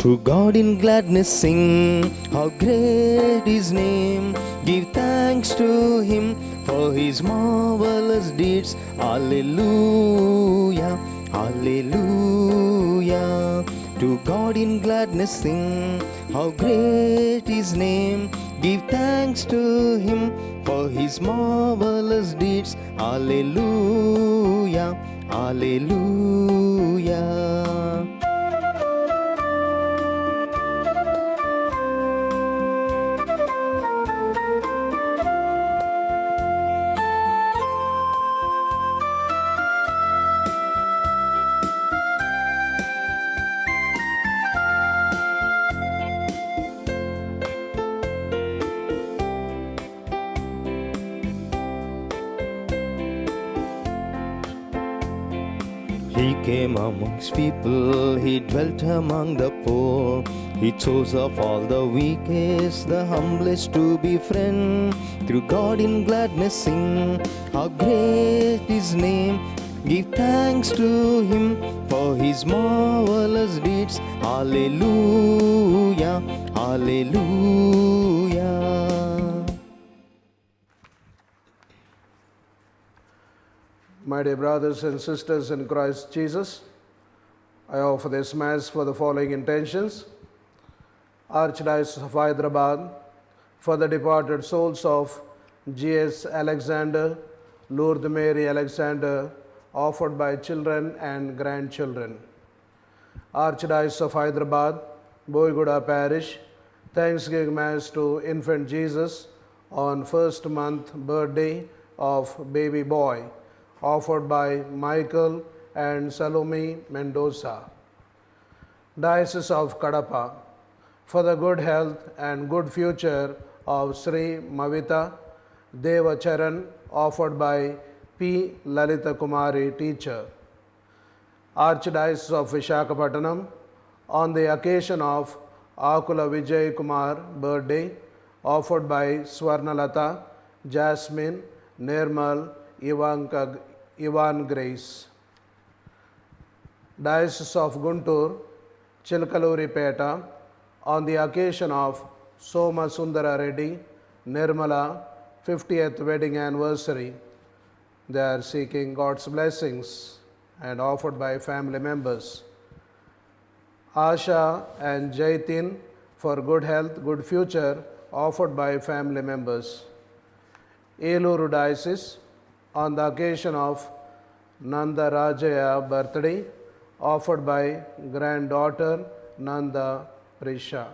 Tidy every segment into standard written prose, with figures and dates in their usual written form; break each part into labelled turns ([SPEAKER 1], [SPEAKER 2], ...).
[SPEAKER 1] To God in gladness sing, how great His name. Give thanks to Him for His marvelous deeds. Hallelujah, hallelujah. To God in gladness sing, how great His name. Give thanks to Him for His marvelous deeds. Hallelujah, hallelujah. He came amongst people, He dwelt among the poor. He chose of all the weakest, the humblest to befriend. Through God in gladness sing, how great His name. Give thanks to Him for His marvelous deeds. Hallelujah, hallelujah.
[SPEAKER 2] My dear brothers and sisters in Christ Jesus, I offer this Mass for the following intentions. Archdiocese of Hyderabad, for the departed souls of G.S. Alexander, Lourdes Mary Alexander, offered by children and grandchildren. Archdiocese of Hyderabad, Boyguda Parish, Thanksgiving Mass to Infant Jesus on first month birthday of baby boy, offered by Michael and Salome Mendoza. Diocese of Kadapa, for the good health and good future of Sri Mavita Devacharan, offered by P. Lalita Kumari, teacher. Archdiocese of Visakhapatnam, on the occasion of Akula Vijay Kumar birthday, offered by Swarnalata, Jasmine, Nirmal, Ivan Grace. Diocese of Guntur, Chilkaluripeta, on the occasion of Soma Sundara Reddy, Nirmala, 50th wedding anniversary. They are seeking God's blessings and offered by family members. Asha and Jaitin, for good health, good future, offered by family members. Eluru Diocese, on the occasion of Nanda Rajaya birthday, offered by granddaughter Nanda Prisha.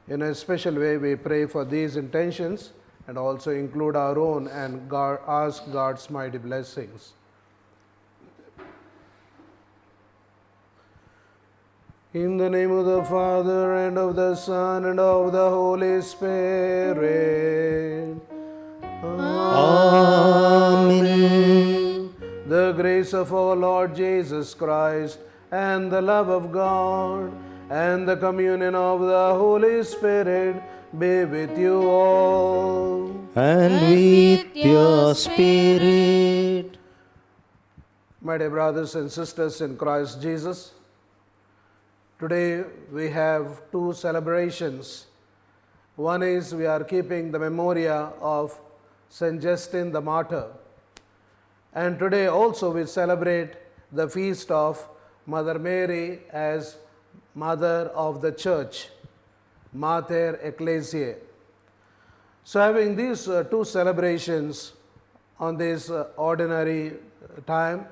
[SPEAKER 2] In a special way, we pray for these intentions and also include our own and ask God's mighty blessings. In the name of the Father, and of the Son, and of the Holy Spirit.
[SPEAKER 1] Amen.
[SPEAKER 2] The grace of our Lord Jesus Christ, and the love of God, and the communion of the Holy Spirit be with you all.
[SPEAKER 1] And with your spirit.
[SPEAKER 2] My dear brothers and sisters in Christ Jesus, today we have two celebrations. One is we are keeping the memoria of St. Justin the Martyr. And today also we celebrate the feast of Mother Mary as Mother of the Church, Mater Ecclesiae. So having these two celebrations on this ordinary time,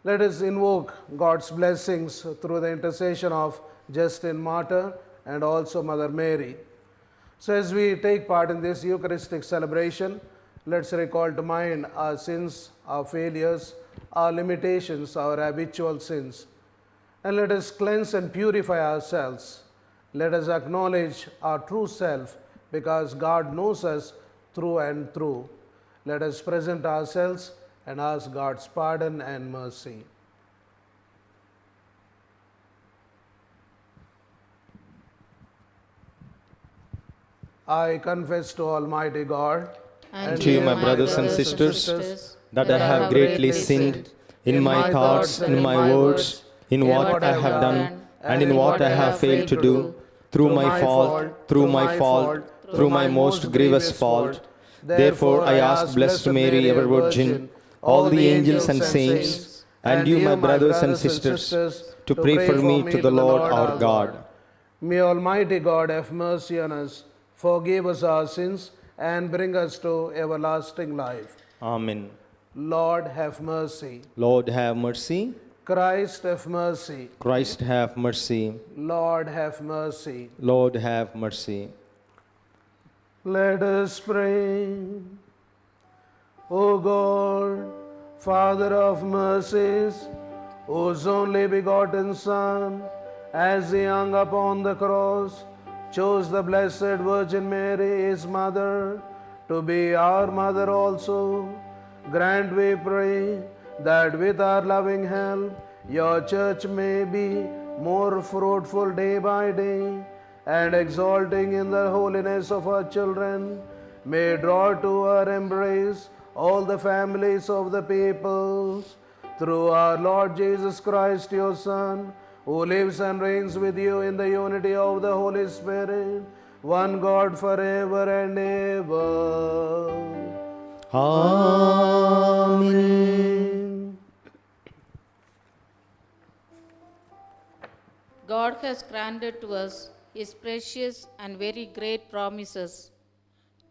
[SPEAKER 2] let us invoke God's blessings through the intercession of Justin Martyr and also Mother Mary. So as we take part in this Eucharistic celebration, let's recall to mind our sins, our failures, our limitations, our habitual sins. And let us cleanse and purify ourselves. Let us acknowledge our true self, because God knows us through and through. Let us present ourselves and ask God's pardon and mercy. I confess to Almighty God
[SPEAKER 1] and to you, my brothers and sisters, that I have greatly sinned in my thoughts, in my words, in what I have done, and in what I have failed to do, through my fault, through my most grievous fault. Therefore I ask Blessed Mary, ever Virgin, all the angels and saints, and you, my brothers and sisters, to pray for me to the Lord our God.
[SPEAKER 2] May Almighty God have mercy on us, forgive us our sins, and bring us to everlasting life.
[SPEAKER 1] Amen.
[SPEAKER 2] Lord, have mercy.
[SPEAKER 1] Lord, have mercy.
[SPEAKER 2] Christ, have mercy.
[SPEAKER 1] Christ, have mercy.
[SPEAKER 2] Lord, have mercy.
[SPEAKER 1] Lord, have mercy.
[SPEAKER 2] Let us pray. O God, Father of mercies, whose only begotten Son, as he hung upon the cross, chose the Blessed Virgin Mary, his mother, to be our mother also, grant, we pray, that with our loving help, your church may be more fruitful day by day, and exalting in the holiness of our children, may draw to our embrace all the families of the peoples, through our Lord Jesus Christ, your Son, who lives and reigns with you in the unity of the Holy Spirit, one God forever and ever.
[SPEAKER 1] Amen.
[SPEAKER 3] God has granted to us His precious and very great promises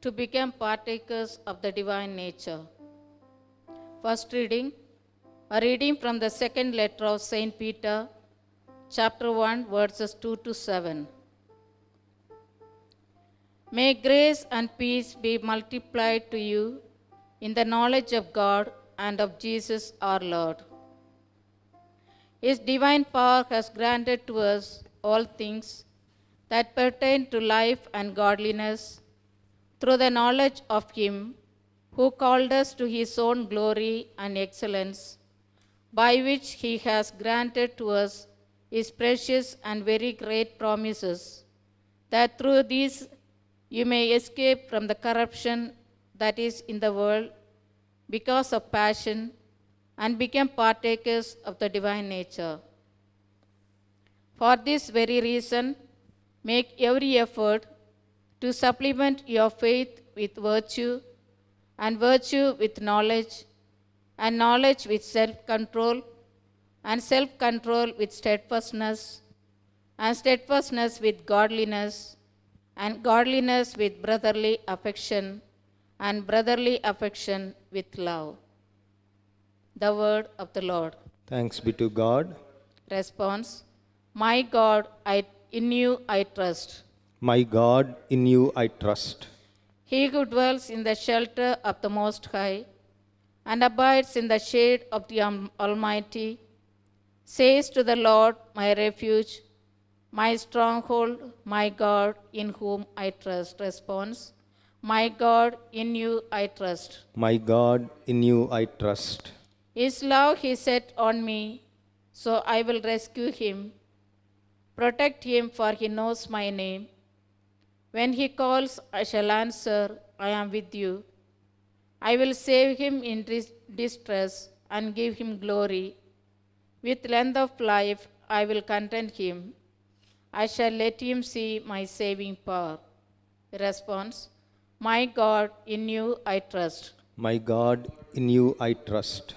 [SPEAKER 3] to become partakers of the divine nature. First reading, a reading from the second letter of Saint Peter, chapter 1, verses 2 to 7. May grace and peace be multiplied to you in the knowledge of God and of Jesus our Lord. His divine power has granted to us all things that pertain to life and godliness through the knowledge of Him who called us to His own glory and excellence, by which He has granted to us His precious and very great promises, that through these you may escape from the corruption that is in the world because of passion, and become partakers of the divine nature. For this very reason, make every effort to supplement your faith with virtue, and virtue with knowledge, and knowledge with self-control, and self-control with steadfastness, and steadfastness with godliness, and godliness with brotherly affection, and brotherly affection with love. The word of the Lord.
[SPEAKER 1] Thanks be to God.
[SPEAKER 3] Response: My God, in you I trust.
[SPEAKER 1] My God, in you I trust.
[SPEAKER 3] He who dwells in the shelter of the Most High and abides in the shade of the Almighty says to the Lord, my refuge, my stronghold, my God, in whom I trust. Response: My God, in you I trust.
[SPEAKER 1] My God, in you I trust.
[SPEAKER 3] His love He set on me, so I will rescue him. Protect him, for he knows my name. When he calls, I shall answer, I am with you. I will save him in distress and give him glory. With length of life I will content him. I shall let him see my saving power. Response: My God, in you I trust.
[SPEAKER 1] My God, in you I trust.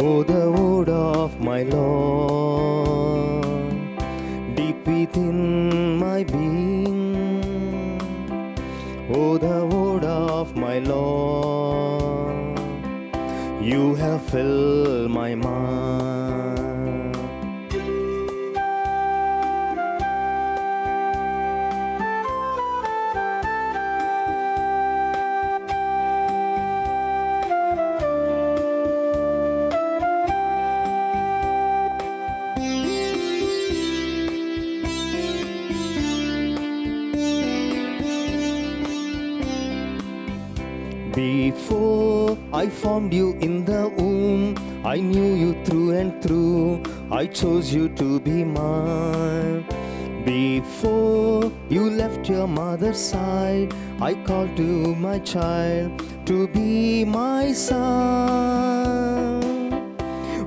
[SPEAKER 1] Oh, the word of my Lord, deep within my being. Oh, the word of my Lord, You have filled my mind. Before I formed you in the womb, I knew you through and through. I chose you to be mine. Before you left your mother's side, I called to my child to be my son.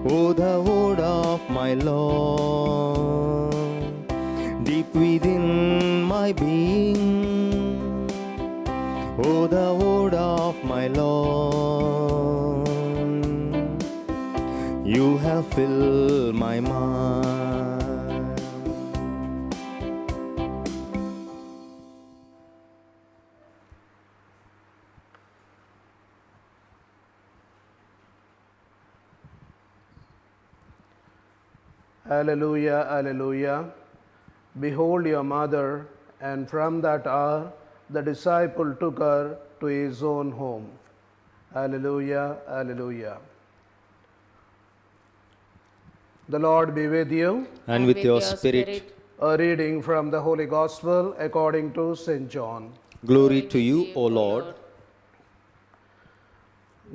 [SPEAKER 1] Oh, the word of my Lord, deep within my being. Oh, the word of my Lord, you have filled my mind.
[SPEAKER 2] Alleluia, alleluia. Behold your mother, and from that hour the disciple took her to his own home. Alleluia, alleluia. The Lord be with you.
[SPEAKER 1] And with your spirit.
[SPEAKER 2] A reading from the Holy Gospel according to St. John.
[SPEAKER 1] Glory to you, O Lord.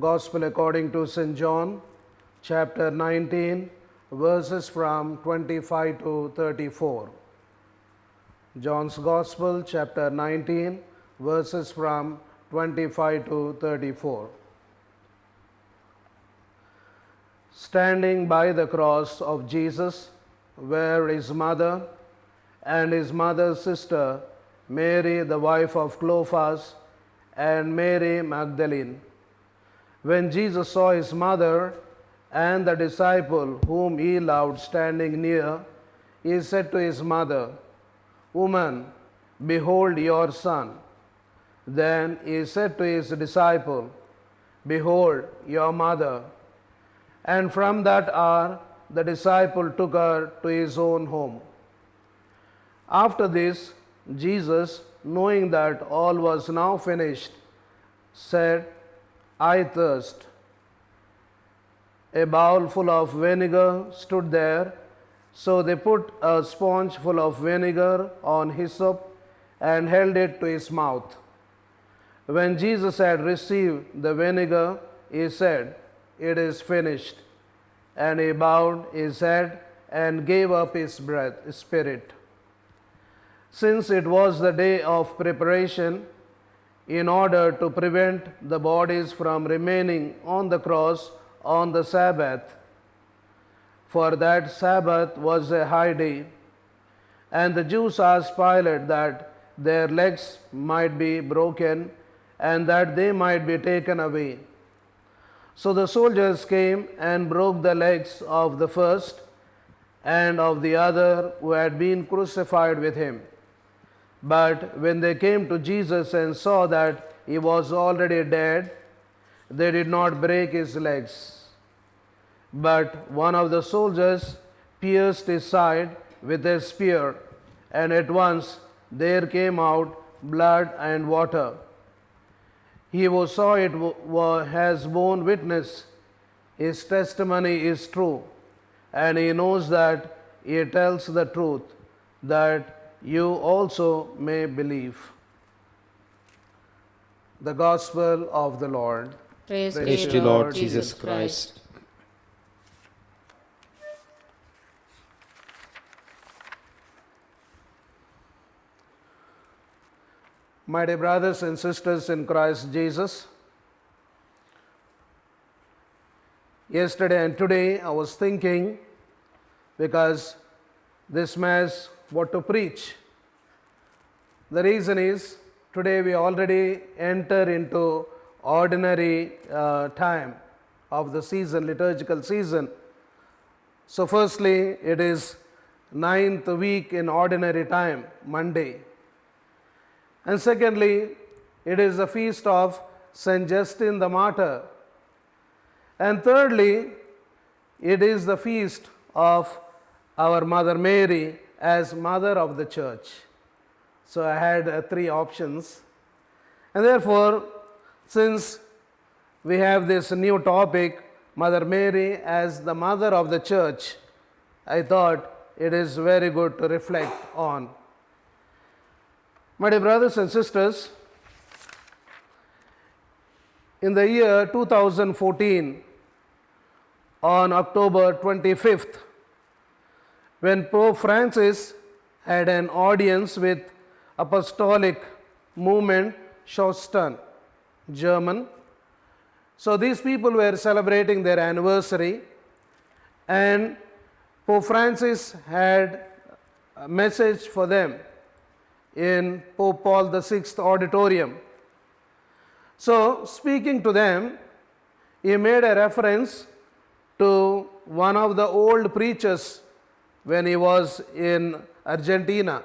[SPEAKER 2] Gospel according to St. John, chapter 19, verses from 25 to 34. John's Gospel, chapter 19, verses from 25 to 34. Standing by the cross of Jesus were his mother and his mother's sister, Mary, the wife of Clophas, and Mary Magdalene. When Jesus saw his mother and the disciple whom he loved standing near, he said to his mother, "Woman, behold your son." Then he said to his disciple, "Behold your mother." And from that hour the disciple took her to his own home. After this, Jesus, knowing that all was now finished, said, "I thirst." A bowl full of vinegar stood there, so they put a sponge full of vinegar on hyssop and held it to his mouth. When Jesus had received the vinegar, he said, "It is finished." And he bowed his head and gave up his spirit. Since it was the day of preparation, in order to prevent the bodies from remaining on the cross on the Sabbath, for that Sabbath was a high day, and the Jews asked Pilate that their legs might be broken and that they might be taken away. So the soldiers came and broke the legs of the first and of the other who had been crucified with him. But when they came to Jesus and saw that he was already dead, they did not break his legs. But one of the soldiers pierced his side with a spear, and at once there came out blood and water. He who saw it has borne witness. His testimony is true, and he knows that he tells the truth, that you also may believe. The Gospel of the Lord.
[SPEAKER 3] Praise
[SPEAKER 1] Praise
[SPEAKER 3] be
[SPEAKER 1] to
[SPEAKER 3] to
[SPEAKER 1] Lord Jesus Christ.
[SPEAKER 2] My dear brothers and sisters in Christ Jesus, yesterday and today I was thinking, because this Mass, what to preach. The reason is, today we already enter into ordinary time of the season, liturgical season. So firstly, it is 9th week in ordinary time, Monday. And secondly, it is the feast of St. Justin the Martyr. And thirdly, it is the feast of our Mother Mary as Mother of the Church. So I had three options. And therefore, since we have this new topic, Mother Mary as the Mother of the Church, I thought it is very good to reflect on. My dear brothers and sisters, in the year 2014, on October 25th, when Pope Francis had an audience with Apostolic Movement Schosten, German. So these people were celebrating their anniversary, and Pope Francis had a message for them in Pope Paul VI auditorium. So speaking to them, he made a reference to one of the old preachers when he was in Argentina.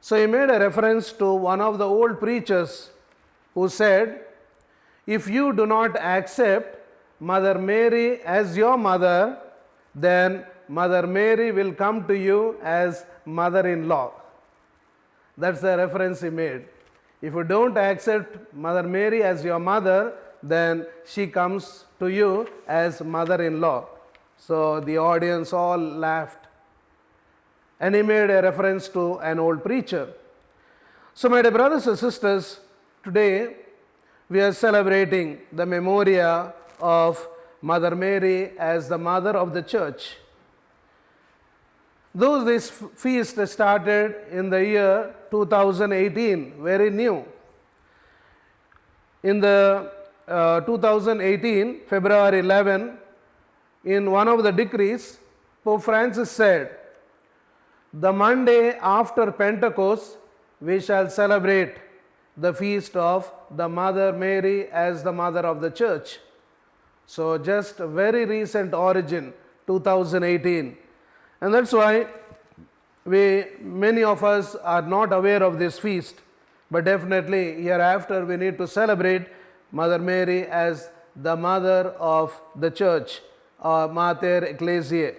[SPEAKER 2] So he made a reference to one of the old preachers who said, if you do not accept Mother Mary as your mother, then Mother Mary will come to you as mother-in-law. That's the reference he made. If you don't accept Mother Mary as your mother, then she comes to you as mother-in-law. So the audience all laughed. And he made a reference to an old preacher. So my dear brothers and sisters, today we are celebrating the memoria of Mother Mary as the Mother of the Church. Though this feast started in the year 2018, very new. In the 2018, February 11, in one of the decrees, Pope Francis said, the Monday after Pentecost, we shall celebrate the feast of the Mother Mary as the Mother of the Church. So just a very recent origin, 2018. And that's why many of us are not aware of this feast. But definitely hereafter we need to celebrate Mother Mary as the Mother of the Church, or Mater Ecclesiae.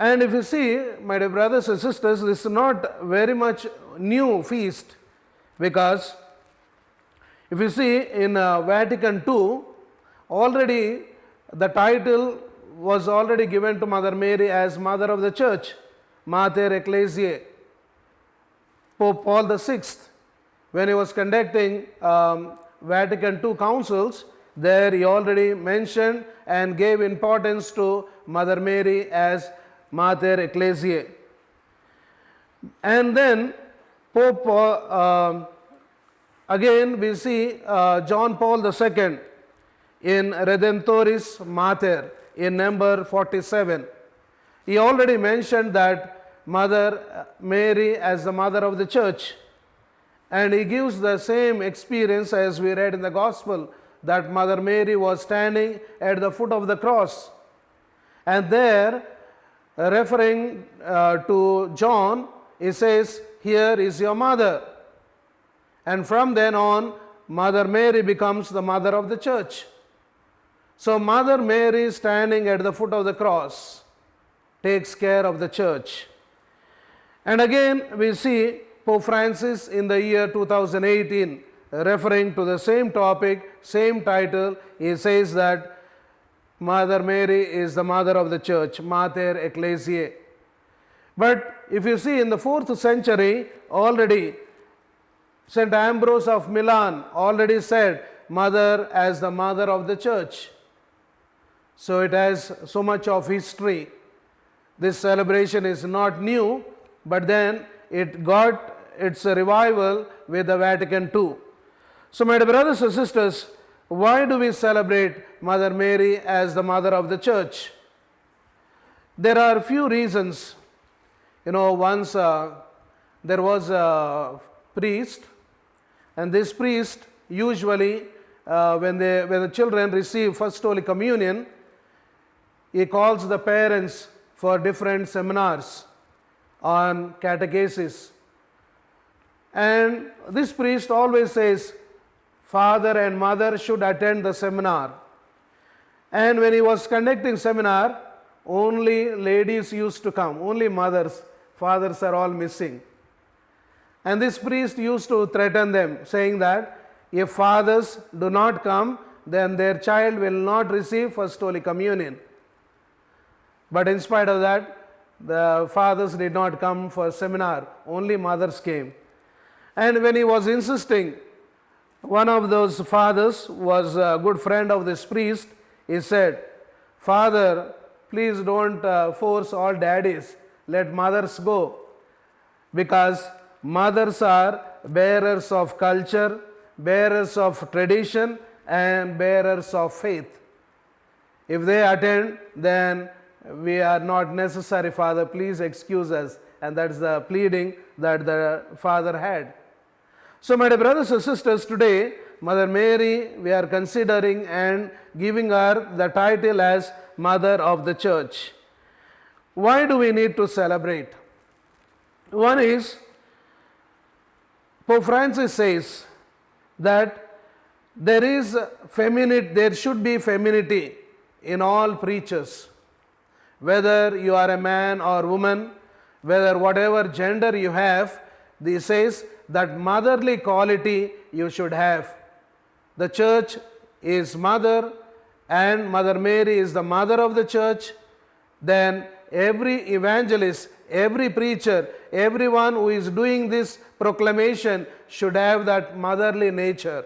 [SPEAKER 2] And if you see, my dear brothers and sisters, this is not very much new feast, because if you see in Vatican II, already the title was already given to Mother Mary as Mother of the Church, Mater Ecclesiae. Pope Paul VI, when he was conducting Vatican II councils, there he already mentioned and gave importance to Mother Mary as Mater Ecclesiae. And then Pope, again we see John Paul II in Redemptoris Mater in number 47. He already mentioned that Mother Mary as the Mother of the Church. And he gives the same experience as we read in the Gospel, that Mother Mary was standing at the foot of the cross. And there, referring to John, he says, here is your mother. And from then on, Mother Mary becomes the Mother of the Church. So Mother Mary standing at the foot of the cross takes care of the Church. And again we see Pope Francis in the year 2018 referring to the same topic, same title. He says that Mother Mary is the Mother of the Church, Mater Ecclesiae. But if you see in the 4th century, already St. Ambrose of Milan already said Mother as the Mother of the Church. So it has so much of history. This celebration is not new, but then it got its revival with the Vatican II. So my dear brothers and sisters, why do we celebrate Mother Mary as the Mother of the Church? There are a few reasons. Once there was a priest, and this priest usually, when the children receive First Holy Communion, he calls the parents for different seminars on catechesis. And this priest always says, father and mother should attend the seminar. And when he was conducting seminar, only ladies used to come, only mothers, fathers are all missing. And this priest used to threaten them, saying that if fathers do not come, then their child will not receive First Holy Communion. But in spite of that, the fathers did not come for seminar, only mothers came. And when he was insisting, one of those fathers was a good friend of this priest. He said, "Father, please don't force all daddies, let mothers go, because mothers are bearers of culture, bearers of tradition, and bearers of faith. If they attend, then we are not necessary, Father, please excuse us." And that's the pleading that the father had. So my dear brothers and sisters, today Mother Mary, we are considering and giving her the title as Mother of the Church. Why do we need to celebrate? One is, Pope Francis says that there should be femininity in all preachers. Whether you are a man or woman, whether whatever gender you have, he says that motherly quality you should have. The church is mother, and Mother Mary is the mother of the church. Then every evangelist, every preacher, everyone who is doing this proclamation should have that motherly nature.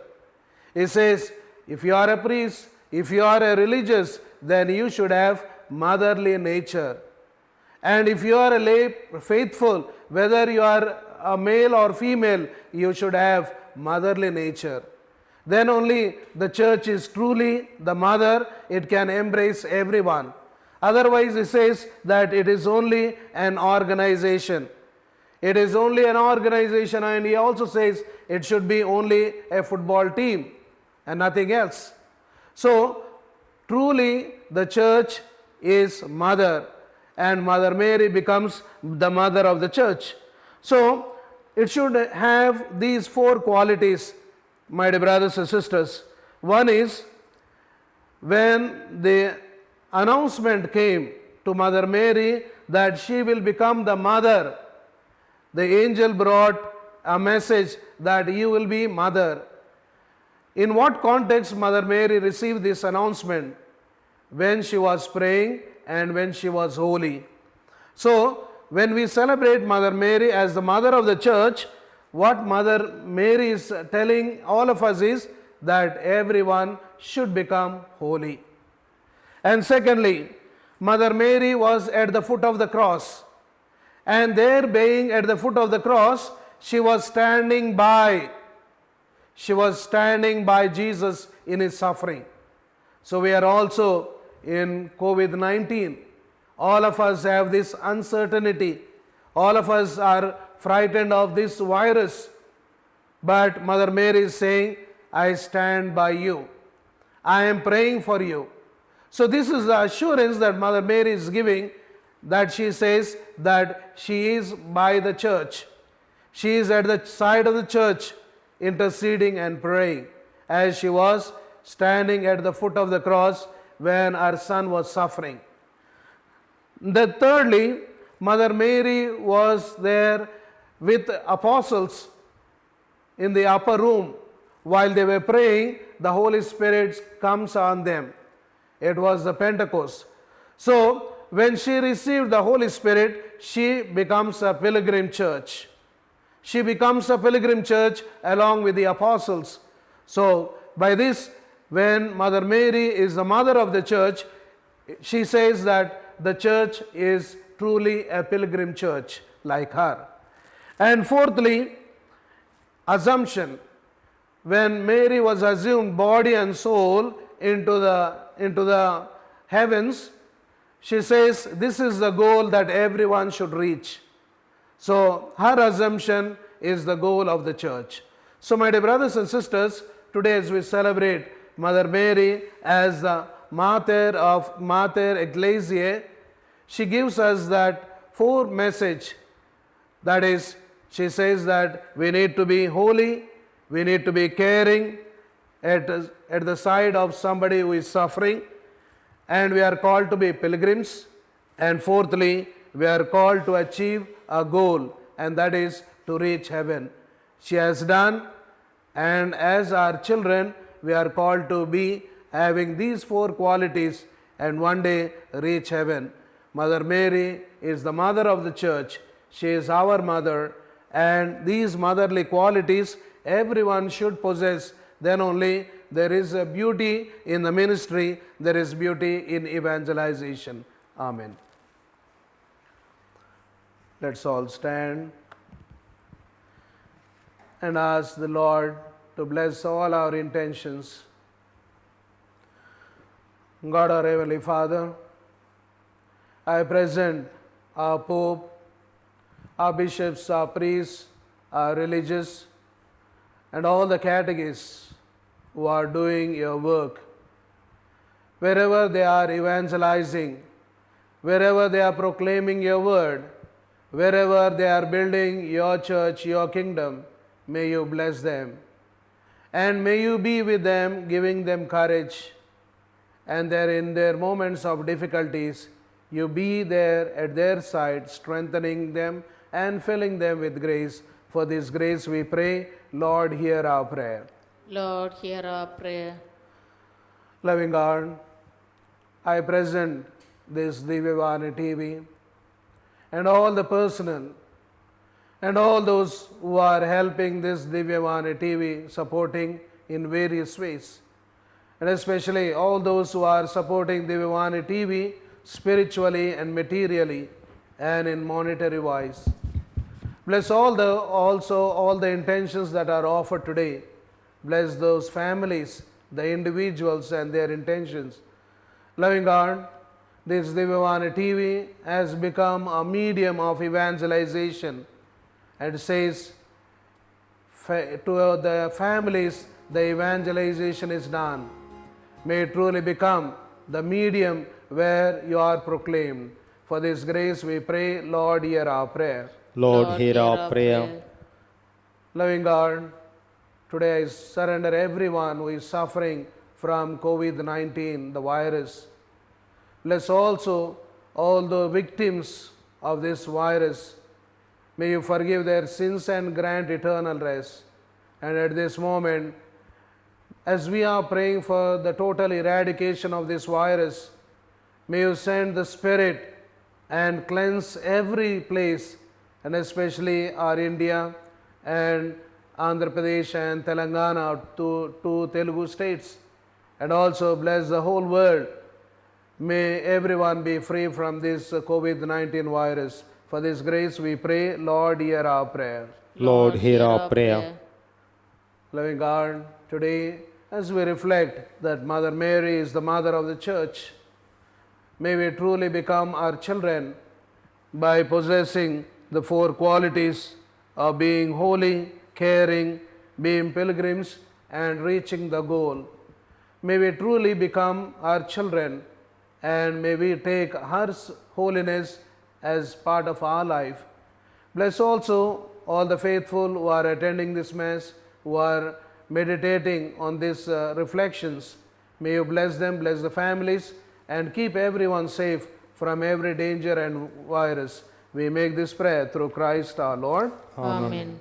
[SPEAKER 2] He says, if you are a priest, if you are a religious, then you should have motherly nature. And if you are a lay faithful, whether you are a male or female, you should have motherly nature. Then only the church is truly the mother, it can embrace everyone. Otherwise, he says that it is only an organization. It is only an organization, and he also says it should be only a football team and nothing else. So, truly the church is mother, and Mother Mary becomes the mother of the church. So, it should have these four qualities, my dear brothers and sisters. One is, when the announcement came to Mother Mary that she will become the mother, the angel brought a message that you will be mother. In what context Mother Mary received this announcement? When she was praying and when she was holy. So, when we celebrate Mother Mary as the mother of the church, what Mother Mary is telling all of us is that everyone should become holy. And secondly, Mother Mary was at the foot of the cross. And there, being at the foot of the cross, she was standing by. She was standing by Jesus in his suffering. So we are also in COVID-19. All of us have this uncertainty. All of us are frightened of this virus. But Mother Mary is saying, I stand by you. I am praying for you. So this is the assurance that Mother Mary is giving, that she says that she is by the church. She is at the side of the church interceding and praying, as she was standing at the foot of the cross when her son was suffering. Thirdly, Mother Mary was there with apostles in the upper room. While they were praying, the Holy Spirit comes on them. It was the Pentecost. So, when she received the Holy Spirit, she becomes a pilgrim church. She becomes a pilgrim church along with the apostles. So, by this, when Mother Mary is the mother of the church, she says that the church is truly a pilgrim church like her. And fourthly, assumption. When Mary was assumed body and soul into the heavens, she says this is the goal that everyone should reach. So her assumption is the goal of the church. So my dear brothers and sisters, today as we celebrate Mother Mary as the Mater Ecclesiae, she gives us that four message. That is, she says that we need to be holy, we need to be caring, at the side of somebody who is suffering, and we are called to be pilgrims. And fourthly, we are called to achieve a goal, and that is to reach heaven. She has done, and as our children, we are called to be having these four qualities and one day reach heaven. Mother Mary is the mother of the church. She is our mother, and these motherly qualities everyone should possess. Then only there is a beauty in the ministry, there is beauty in evangelization. Amen. Let's all stand and ask the Lord to bless all our intentions. God, our Heavenly Father, I present our Pope, our bishops, our priests, our religious, and all the catechists who are doing your work. Wherever they are evangelizing, wherever they are proclaiming your word, wherever they are building your church, your kingdom, may you bless them. And may you be with them, giving them courage. And in their moments of difficulties, you be there at their side, strengthening them and filling them with grace. For this grace we pray, Lord, hear our prayer.
[SPEAKER 3] Lord, hear our prayer.
[SPEAKER 2] Loving God, I present this Divyavani TV and all the personnel and all those who are helping this Divyavani TV, supporting in various ways. And especially all those who are supporting Divyavani TV spiritually and materially and in monetary wise. Bless also all the intentions that are offered today. Bless those families, the individuals and their intentions. Loving God, this Divyavani TV has become a medium of evangelization, and says to the families, the evangelization is done. May it truly become the medium where you are proclaimed. For this grace we pray, Lord, hear our prayer.
[SPEAKER 1] Lord, hear our prayer.
[SPEAKER 2] Loving God, today I surrender everyone who is suffering from COVID-19, the virus. Bless also all the victims of this virus. May you forgive their sins and grant eternal rest. And at this moment, as we are praying for the total eradication of this virus, may you send the Spirit and cleanse every place, and especially our India and Andhra Pradesh and Telangana, two Telugu states, and also bless the whole world. May everyone be free from this COVID-19 virus. For this grace we pray, Lord, hear our prayer.
[SPEAKER 1] Lord, hear our prayer.
[SPEAKER 2] Loving God, today as we reflect that Mother Mary is the mother of the church, may we truly become our children by possessing the four qualities of being holy, caring, being pilgrims, and reaching the goal. May we truly become our children, and may we take her holiness as part of our life. Bless also all the faithful who are attending this Mass, who are meditating on these reflections. May you bless them, bless the families, and keep everyone safe from every danger and virus. We make this prayer through Christ our Lord.
[SPEAKER 3] Amen.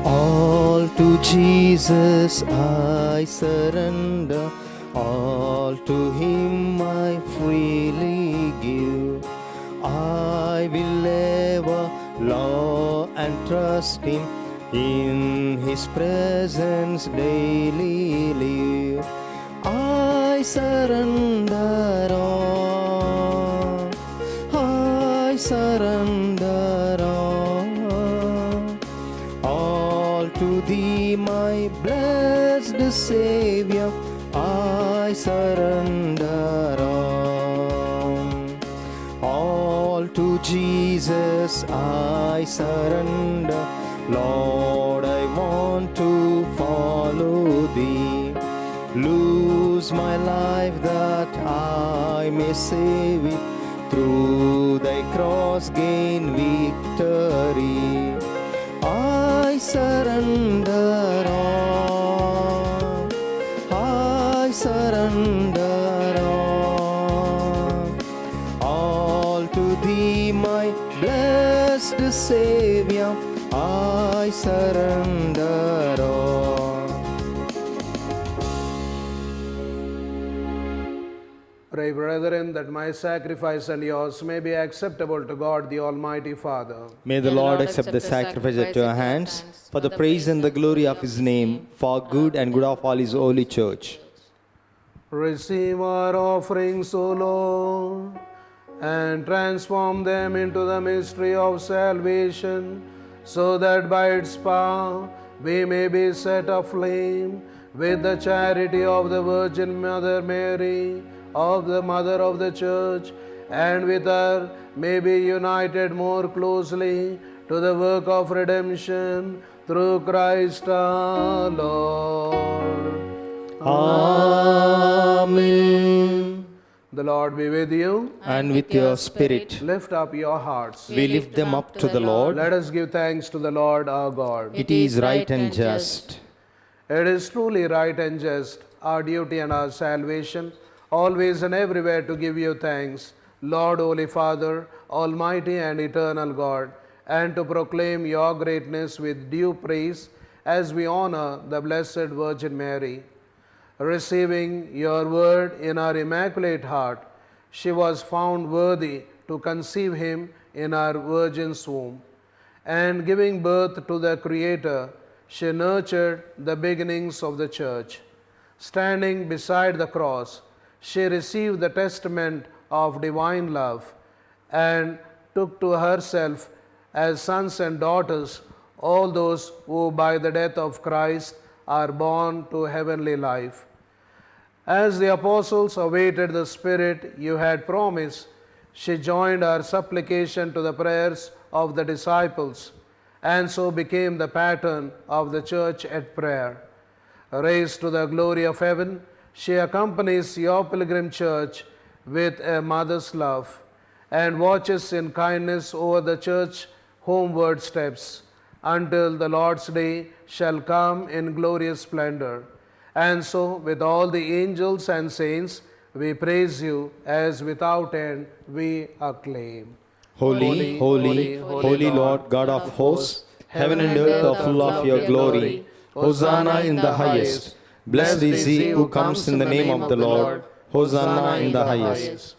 [SPEAKER 1] All to Jesus I surrender, all to Him I freely give. I will ever love and trust Him, in His presence daily live. I surrender all, I surrender all to Thee Savior, I surrender all to Jesus I surrender. Lord, I want to follow Thee. Lose my life that I may save it. Through Thy cross gain victory. I surrender all. I surrender all to Thee, my blessed Savior. I surrender all.
[SPEAKER 2] Pray, brethren, that my sacrifice and yours may be acceptable to God, the Almighty Father.
[SPEAKER 1] May the Lord accept the sacrifice at your hands for the praise and the glory of His name, for good and good of all His holy church.
[SPEAKER 2] Receive our offerings, O Lord, and transform them into the mystery of salvation, so that by its power we may be set aflame with the charity of the Virgin Mother Mary, of the Mother of the Church, and with her may be united more closely to the work of redemption through Christ our Lord.
[SPEAKER 1] Amen.
[SPEAKER 2] The Lord be with you.
[SPEAKER 1] And with your spirit,
[SPEAKER 2] Lift up your hearts.
[SPEAKER 1] we lift them up to the Lord.
[SPEAKER 2] Let us give thanks to the Lord our God.
[SPEAKER 1] It is right and just.
[SPEAKER 2] It is truly right and just, our duty and our salvation, always and everywhere to give you thanks, Lord, Holy Father, Almighty and eternal God, and to proclaim your greatness with due praise as we honor the Blessed Virgin Mary. Receiving your word in her immaculate heart, she was found worthy to conceive him in her virgin's womb. And giving birth to the Creator, she nurtured the beginnings of the Church. Standing beside the cross, she received the testament of divine love and took to herself as sons and daughters all those who by the death of Christ are born to heavenly life. As the apostles awaited the Spirit you had promised, she joined her supplication to the prayers of the disciples, and so became the pattern of the Church at prayer. Raised to the glory of heaven, she accompanies your pilgrim Church with a mother's love, and watches in kindness over the Church homeward steps, until the Lord's day shall come in glorious splendor. And so, with all the angels and saints, we praise you, as without end we acclaim.
[SPEAKER 1] Holy, holy, holy Lord God of hosts, heaven and earth are full of your glory. Hosanna in the highest. Blessed is he who comes in the name of the Lord. Hosanna in the highest.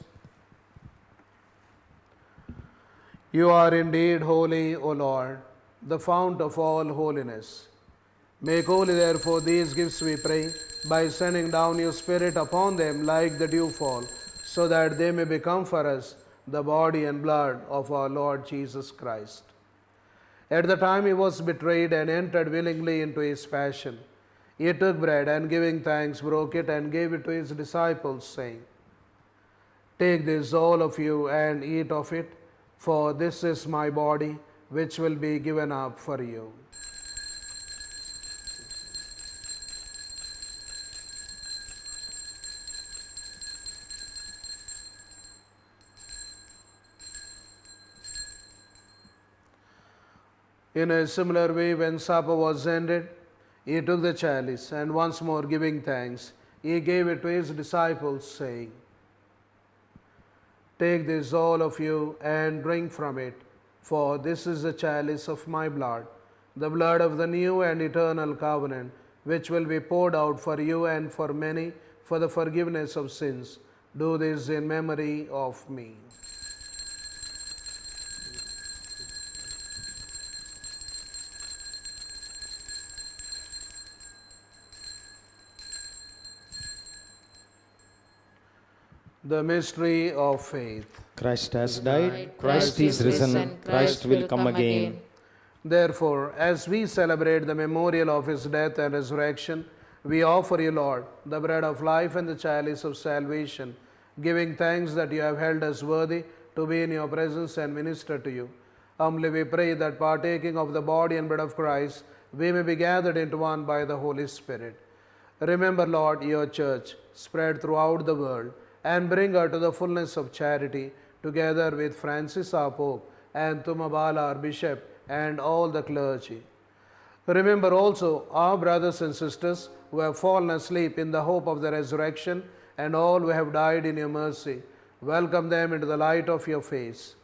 [SPEAKER 2] You are indeed holy, O Lord, the fount of all holiness. Make holy, therefore, these gifts, we pray, by sending down your Spirit upon them like the dewfall, so that they may become for us the body and blood of our Lord Jesus Christ. At the time he was betrayed and entered willingly into his passion, he took bread and, giving thanks, broke it and gave it to his disciples, saying, "Take this, all of you, and eat of it, for this is my body, which will be given up for you." In a similar way, when supper was ended, he took the chalice, and once more giving thanks, he gave it to his disciples, saying, "Take this, all of you, and drink from it, for this is the chalice of my blood, the blood of the new and eternal covenant, which will be poured out for you and for many for the forgiveness of sins. Do this in memory of me." The mystery of faith.
[SPEAKER 1] Christ has died, Christ is risen, Christ will come again.
[SPEAKER 2] Therefore, as we celebrate the memorial of his death and resurrection, We offer you, Lord, the bread of life and the chalice of salvation, giving thanks that you have held us worthy to be in your presence and minister to you. Humbly we pray that partaking of the body and blood of Christ, we may be gathered into one by the Holy Spirit. Remember, Lord, your church spread throughout the world, and bring her to the fullness of charity, together with Francis our Pope, and Tumabala our Bishop, and all the clergy. Remember also our brothers and sisters who have fallen asleep in the hope of the resurrection, and all who have died in your mercy. Welcome them into the light of your face.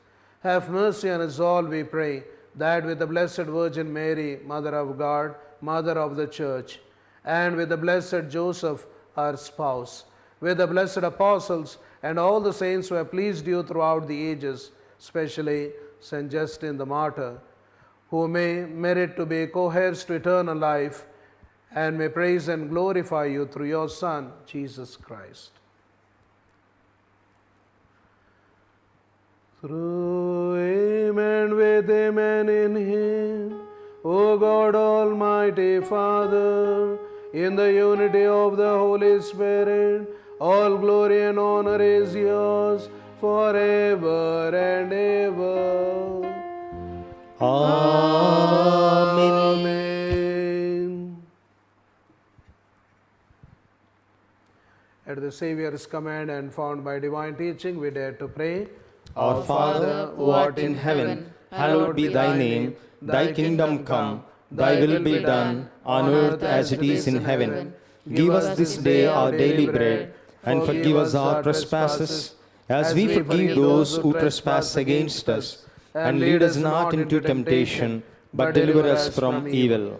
[SPEAKER 2] Have mercy on us all, we pray, that with the Blessed Virgin Mary, Mother of God, Mother of the Church, and with the Blessed Joseph, our spouse, with the blessed apostles and all the saints who have pleased you throughout the ages, especially Saint Justin the martyr, who may merit to be co-heirs to eternal life, and may praise and glorify you through your Son, Jesus Christ. Through him and with him and in him, O God Almighty Father, in the unity of the Holy Spirit, all glory and honor is yours forever and ever. Amen. At the Saviour's command and found by divine teaching, we dare to pray.
[SPEAKER 1] Our Father, who art in heaven, hallowed be thy name. Thy kingdom come, thy will be done, on earth as it is in heaven. Give us this day our daily bread, and forgive us our trespasses, as we forgive those who trespass against us. And lead us not into temptation, but deliver us from evil.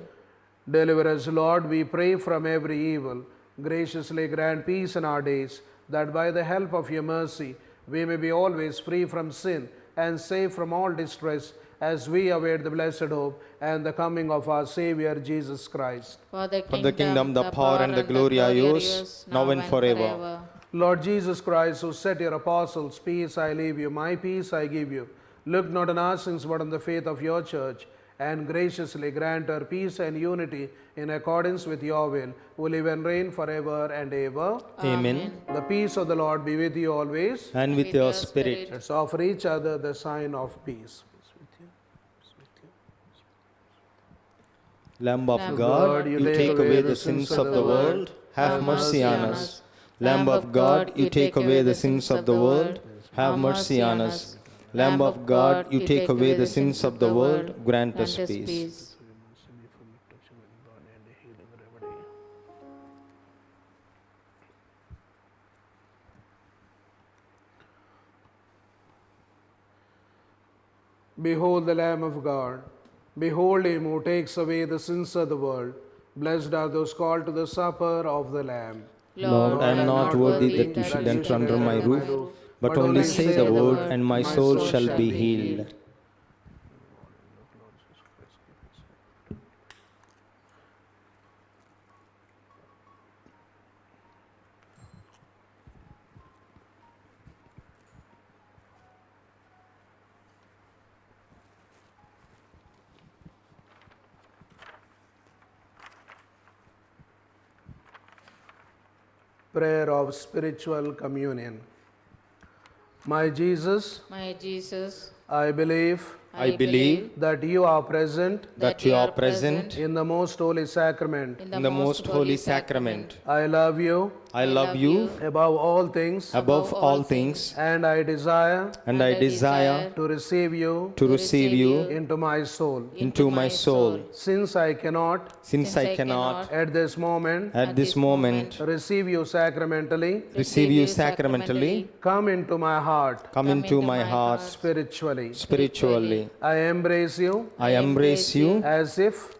[SPEAKER 2] Deliver us, Lord, we pray, from every evil. Graciously grant peace in our days, that by the help of your mercy we may be always free from sin and safe from all distress, as we await the blessed hope and the coming of our Saviour Jesus Christ.
[SPEAKER 3] For the
[SPEAKER 1] kingdom, the power, and the glory are yours, now and forever.
[SPEAKER 2] Lord Jesus Christ, who said to your apostles, "Peace I leave you, my peace I give you," look not on our sins but on the faith of your church, and graciously grant her peace and unity in accordance with your will, who live and reign forever and ever.
[SPEAKER 1] Amen.
[SPEAKER 2] The peace of the Lord be with you always.
[SPEAKER 1] And with your spirit.
[SPEAKER 2] Let's offer each other the sign of peace.
[SPEAKER 1] Lamb of God, you take away the sins of the world, have mercy on us. Lamb of God, you take away the sins of the world, have mercy on us. Lamb of God, you take away the sins of the world, grant us peace.
[SPEAKER 2] Behold the Lamb of God. Behold him who takes away the sins of the world. Blessed are those called to the supper of the Lamb.
[SPEAKER 1] Lord, I am not worthy that you should enter under my roof, but only say the word, and my soul shall be healed.
[SPEAKER 2] Prayer of spiritual communion. My Jesus, I believe that you are present in the most holy sacrament. I love you above all things, and I desire to receive you into my soul. Since I cannot at this moment receive you sacramentally, come into my heart spiritually. I embrace you as if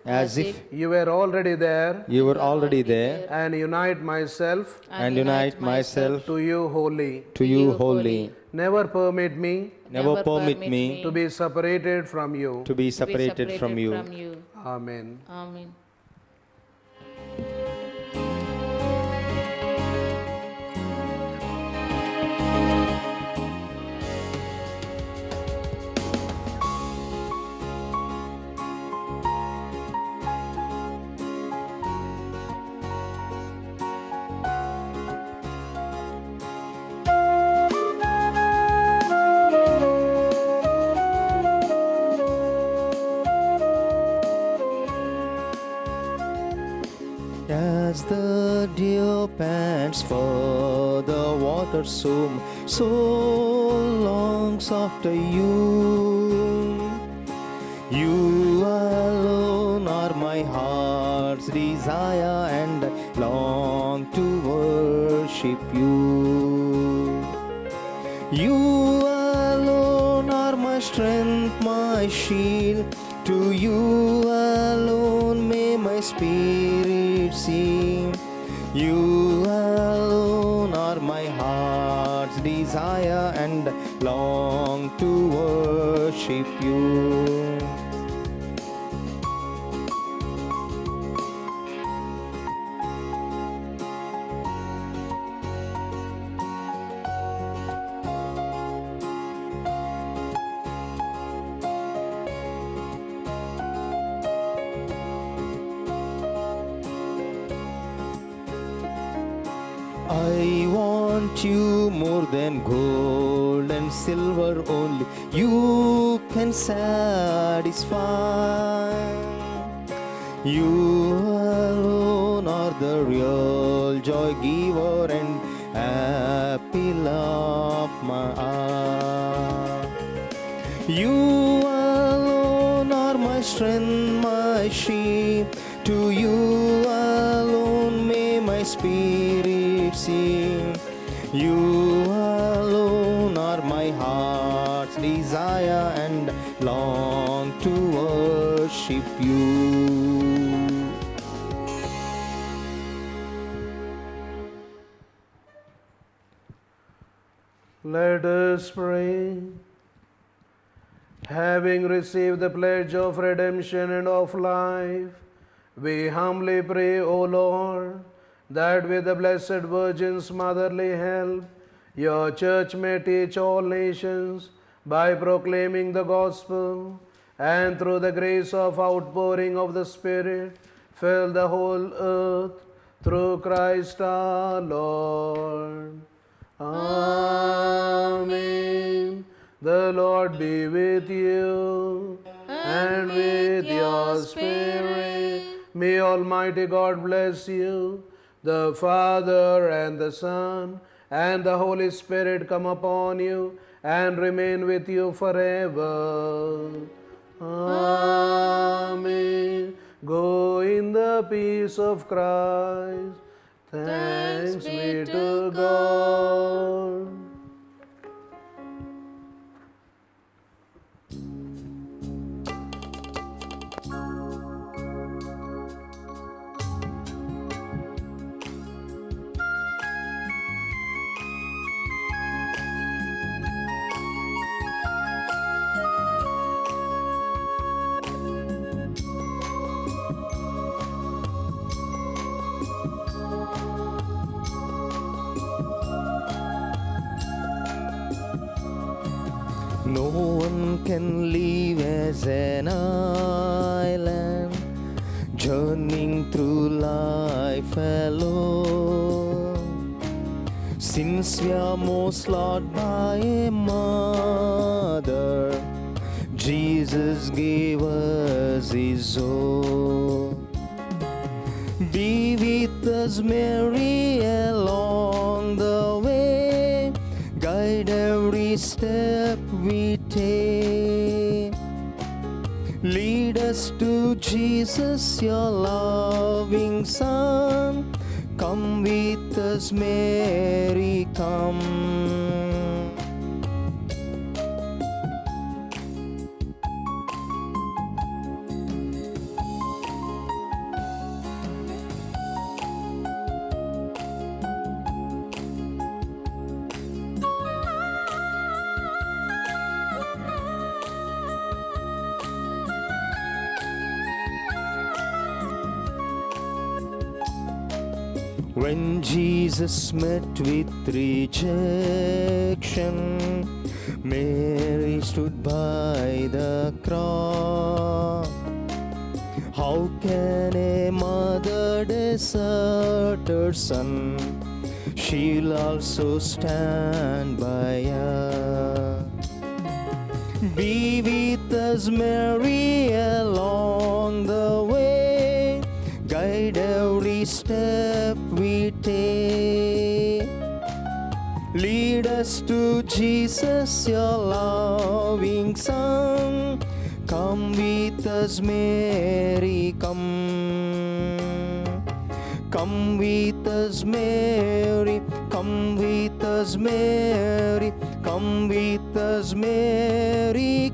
[SPEAKER 2] you were already there, and unite myself to you wholly. Never permit me to be separated from you. Amen.
[SPEAKER 1] pants for the water, so longs after you. You alone are my heart's desire, and I long to worship you. You alone are my strength, my shield. To you alone may my spirit sing. You alone are my heart's desire, and I long to worship you. I want you more than gold and silver, only you can satisfy. You alone are the real joy giver and apple of my eye. You alone are my strength, my shield. To you alone may my spirit sing. You alone are my heart's desire, and long to worship you.
[SPEAKER 2] Let us pray. Having received the pledge of redemption and of life, we humbly pray, O Lord, that with the Blessed Virgin's motherly help, your church may teach all nations by proclaiming the gospel, and through the grace of outpouring of the Spirit, fill the whole earth through Christ our Lord. Amen. The Lord be with you and with your spirit. May Almighty God bless you, the Father and the Son and the Holy Spirit come upon you and remain with you forever. Amen. Go in the peace of Christ. Thanks be to God.
[SPEAKER 1] No one can live as an island, journeying through life alone. Since we are most loved by a mother, Jesus gave us his own. Be with us, Mary, along the way. Guide every step we take. Lead us to Jesus, your loving Son. Come with us, Mary, come. When Jesus met with rejection, Mary stood by the cross. How can a mother desert her son? She'll also stand by us. Be with us, Mary, along the way. Guide every step step we take. Lead us to Jesus, your loving Son. Come with us, Mary, come. Come with us, Mary. Come with us, Mary. Come with us, Mary.